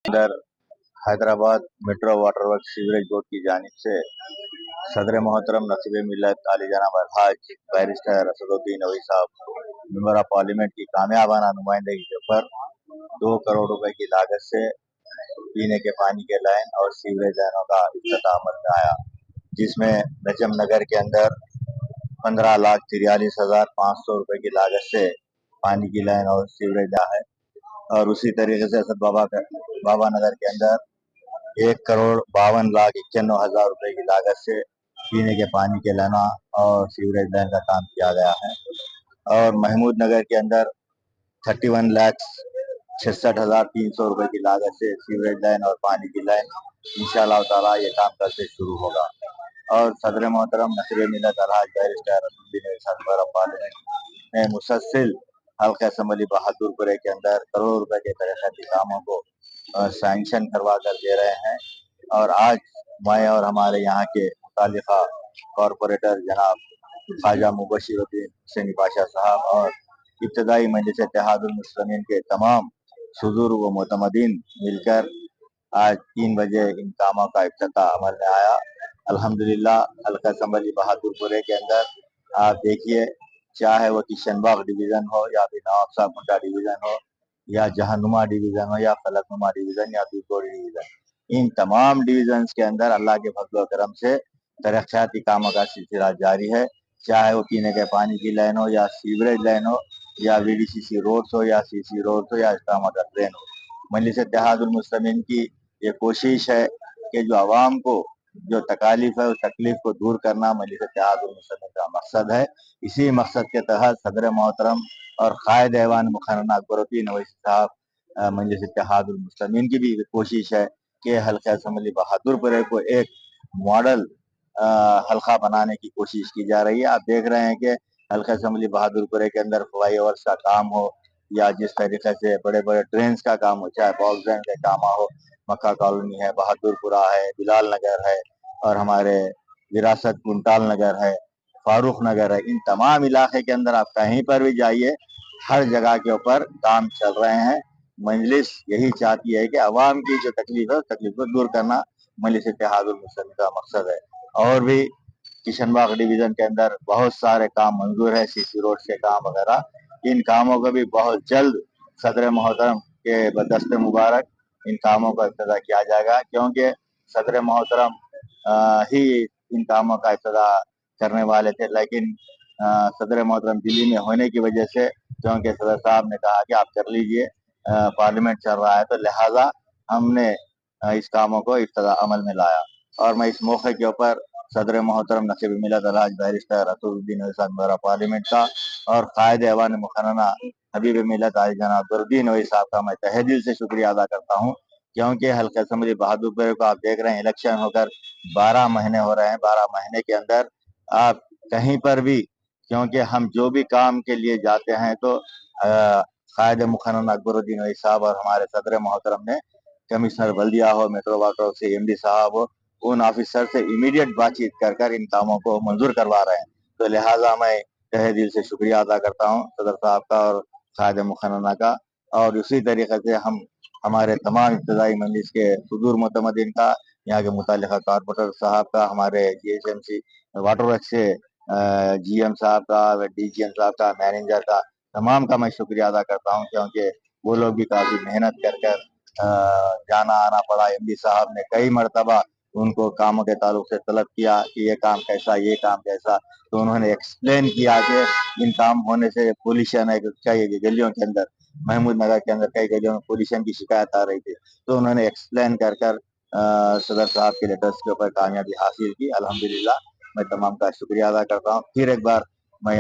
अंदर Hyderabad metro water work sewerage board की जानिब से सदर मोहतरम नसीब मिल्लत आली जनाब अलहाज बैरिस्टर असदुद्दीन अवी साहब मेंबर ऑफ पार्लियामेंट की कामयाबाना नुमाइंदगी के ऊपर 2 करोड़ रुपए की लागत से पीने के पानी के लाइन और सीवरेज लाइनों का इफ्तिताह अमल में आया, जिसमें नजम नगर के अंदर 15,43,500 रुपए की लागत से पानी की लाइन और सीवरेज है। और उसी तरीके से असद बाबा नगर के अंदर 1,52,91,हजार रुपए की लागत से पीने के पानी के लाना और सीवरेज लाइन का काम किया गया है। और महमूद नगर के अंदर 31,66,300 रुपए की लागत से सीवरेज लाइन और पानी की लाइन इंशाअल्लाह ताला ये काम कल से शुरू होगा। और सदर मोहतरम नसीब मिल्लत अलहाज बैरिस्टर असदुद्दीन पार्लियामेंट ने मुसलसिल हल्का असम्बली बहादुरपुरे के अंदर करोड़ों रुपए के तरक्याती कामों को सैंक्शन करवा कर दे रहे हैं। और आज मैं और हमारे यहाँ के मुतालिका कॉरपोरेटर जनाब ख्वाजा मुबशिरुद्दीन हुसैनी पाशा साहब और इब्तदाई मजलिस इत्तेहादुल मुस्लिमीन के तमाम सुदूर व मुतमदीन मिलकर आज 3 बजे इन कामों का इफ्तिताह अमल में आया। अल्हम्दुलिल्लाह हल्का असम्बली बहादुरपुरे के अंदर आप देखिए, चाहे वो किशनबाग डिवीजन हो या फिर नवाब साहब मुंडा डिवीजन हो या जहानुमा डिवीजन हो या फलकनुमा डिवीजन या दूधकोड़ी डिवीजन, इन तमाम डिवीजन के अंदर अल्लाह के फजल व करम से तरक्याती कामों का सिलसिला जारी है। चाहे वो पीने के पानी की लाइन हो या सीवरेज लाइन हो या VDCC रोड्स हो या CC रोड्स हो या इस्लामाबाद ट्रेन हो, मजलिस इत्तेहादुल मुस्लिमीन की ये कोशिश है कि जो आवाम को जो तकालीफ है उस तकलीफ को दूर करना मजलिस इत्तेहादुल मुस्लिमीन का मकसद है। इसी मकसद के तहत सदर मोहतरम और कायद ऐवान मुखर्रना अकबरुद्दीन अवैसी साहब मजलिस इत्तेहादुल मुस्लिमीन की भी कोशिश है कि हल्का असम्बली बहादुरपुरे को एक मॉडल हल्का बनाने की कोशिश की जा रही है। आप देख रहे हैं कि हल्का असम्बली बहादुरपुरे के अंदर फ्लाई ओवर्स का काम हो या जिस तरीके से बड़े बड़े ट्रेन का काम हो, चाहे बॉक्सैंड का काम हो, मक्का कॉलोनी है, बहादुरपुरा है, बिलाल नगर है और हमारे विरासत कुंटाल नगर है, फारूक नगर है, इन तमाम इलाके के अंदर आप कहीं पर भी जाइए, हर जगह के ऊपर काम चल रहे हैं। मजलिस यही चाहती है कि अवाम की जो तकलीफ है उस तकलीफ को दूर करना मजलिस इत्तेहादुल मुस्लिमीन का मकसद है। और भी किशनबाग डिवीजन के अंदर बहुत सारे काम मंजूर है, CC रोड के काम वगैरह, इन कामों को भी बहुत जल्द सदर मोहतरम के बदस्ते मुबारक इन कामों का इब्तिदा किया जाएगा, क्योंकि सदर मोहतरम ही इन कामों का इब्तिदा करने वाले थे, लेकिन सदर मोहतरम दिल्ली में होने की वजह से, क्योंकि सदर साहब ने कहा कि आप कर लीजिए, पार्लियामेंट चल रहा है, तो लिहाजा हमने इस कामों को इब्तिदा अमल में लाया। और मैं इस मौके के ऊपर सदर मोहतरम नसीब मिल्लत अलहाज बैरिस्टर असदुद्दीन अवी साहब मेंबर ऑफ पार्लियामेंट का और कायद ऐवान मुखर्रना हबीब मिल्लत आली जनाब अकबरुद्दीन अवी साहब का मैं तहे दिल से शुक्रिया अदा करता हूँ, क्योंकि हल्का असम्बली बहादुरपुर को आप देख रहे हैं, इलेक्शन होकर 12 महीने हो रहे हैं। 12 महीने के अंदर आप कहीं पर भी, क्योंकि हम जो भी काम के लिए जाते हैं तो कायद मुखर्रना अकबरुद्दीन अवी साहब और हमारे सदर मोहतरम ने कमिश्नर बल्दिया हो, मेट्रो वाटर से MD साहब हो, उन ऑफिसर से इमीडिएट बातचीत कर इन कामों को मंजूर करवा रहे हैं। तो लिहाजा मैं तहे दिल से शुक्रिया अदा करता हूँ सदर साहब का और कायद मुखर्रना का। और उसी तरीके से हम हमारे तमाम इब्तदाई मजलिस के सुदूर मुतमदीन का, यहाँ के मुतालिका कॉरपोरेटर साहब का, हमारे GHMC वाटर वर्क से GM साहब का, DGM साहब का, मैनेजर का, तमाम का मैं शुक्रिया अदा करता हूँ, क्योंकि वो लोग भी काफी मेहनत कर जाना आना पड़ा। MD साहब ने कई मरतबा उनको कामों के ताल्लुक से तलब किया कि ये काम कैसा, ये काम कैसा, तो उन्होंने एक्सप्लेन किया कि इन काम होने से पोल्यूशन है, कई गलियों के अंदर, महमूद नगर के अंदर कई गलियों में पोल्यूशन की शिकायत आ रही थी, तो उन्होंने एक्सप्लेन कर सदर साहब के लेटर्स के ऊपर कामयाबी हासिल की। अल्हम्दुलिल्लाह मैं तमाम का शुक्रिया अदा करता हूँ। फिर एक बार मैं